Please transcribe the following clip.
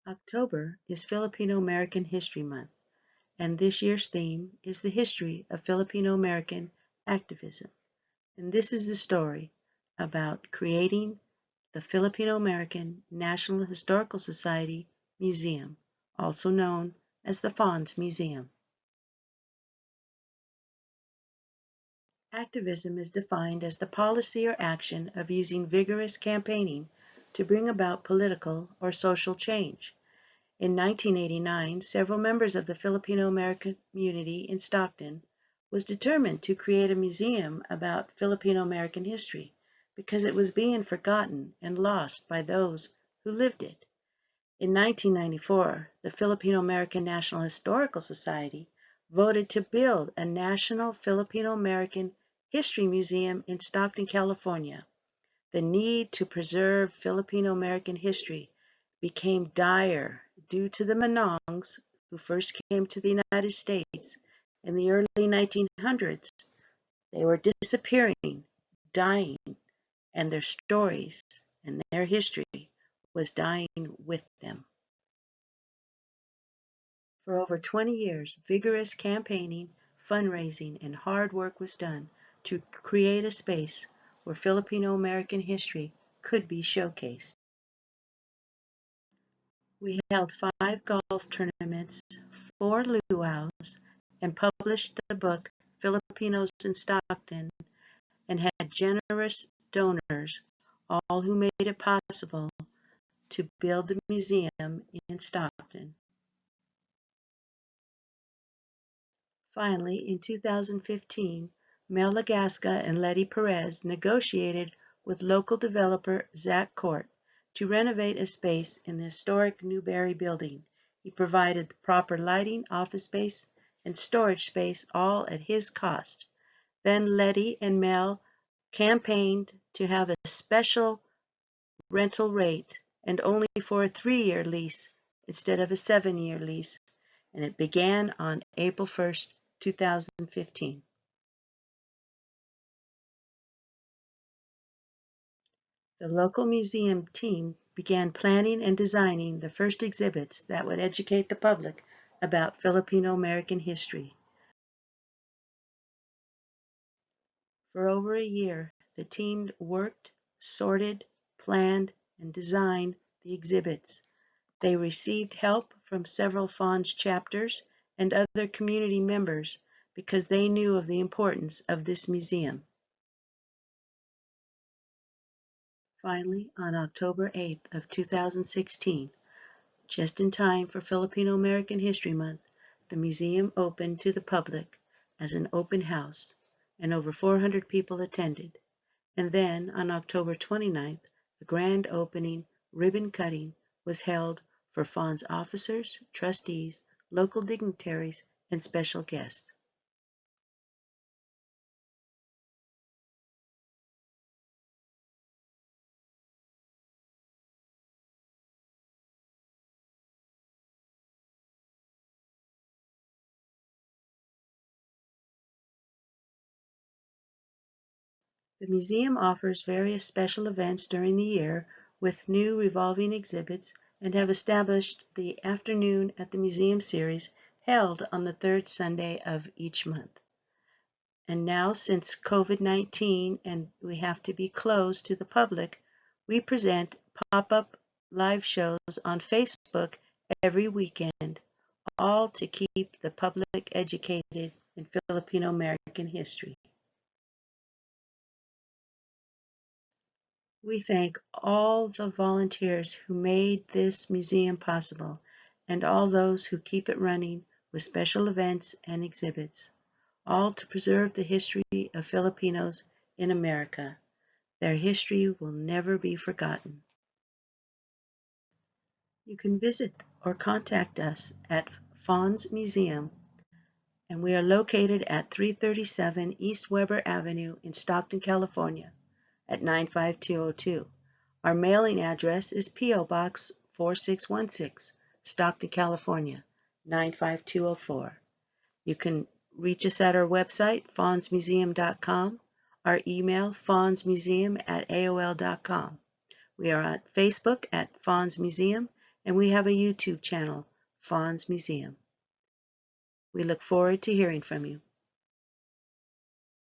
October is Filipino American History Month, and this year's theme is the history of Filipino American activism. And this is the story about creating the Filipino American National Historical Society Museum, also known as the FAHMS Museum. Activism is defined as the policy or action of using vigorous campaigning to bring about political or social change. In 1989, several members of the Filipino American community in Stockton was determined to create a museum about Filipino American history because it was being forgotten and lost by those who lived it. In 1994, the Filipino American National Historical Society voted to build a National Filipino American History Museum in Stockton, California. The need to preserve Filipino American history became dire due to the Manongs, who first came to the United States in the early 1900s. They were disappearing, dying, and their stories and their history was dying with them. For over 20 years, vigorous campaigning, fundraising, and hard work was done to create a space where Filipino American history could be showcased. We held 5 golf tournaments, 4 luau's, and published the book Filipinos in Stockton, and had generous donors, all who made it possible to build the museum in Stockton. Finally, in 2015, Mel Lagasca and Letty Perez negotiated with local developer Zach Court to renovate a space in the historic Newberry building. He provided the proper lighting, office space, and storage space, all at his cost. Then Letty and Mel campaigned to have a special rental rate and only for a 3-year lease instead of a 7-year lease, and it began on April 1st, 2015. The local museum team began planning and designing the first exhibits that would educate the public about Filipino American history. For over a year, the team worked, sorted, planned, and designed the exhibits. They received help from several FAHMS chapters and other community members because they knew of the importance of this museum. Finally, on October 8th of 2016, just in time for Filipino American History Month, the museum opened to the public as an open house, and over 400 people attended. And then, on October 29th, the grand opening ribbon cutting was held for FAHMS officers, trustees, local dignitaries, and special guests. The museum offers various special events during the year with new revolving exhibits and have established the Afternoon at the Museum series held on the 3rd Sunday of each month. And now, since COVID-19 and we have to be closed to the public, we present pop-up live shows on Facebook every weekend, all to keep the public educated in Filipino American history. We thank all the volunteers who made this museum possible and all those who keep it running with special events and exhibits, all to preserve the history of Filipinos in America. Their history will never be forgotten. You can visit or contact us at FAHMS Museum, and we are located at 337 East Weber Avenue in Stockton, California, at 95202. Our mailing address is P.O. Box 4616, Stockton, California, 95204. You can reach us at our website, FAHMSmuseum.com, our email, FAHMSmuseum@aol.com. We are on Facebook at FAHMS Museum, and we have a YouTube channel, FAHMS Museum. We look forward to hearing from you.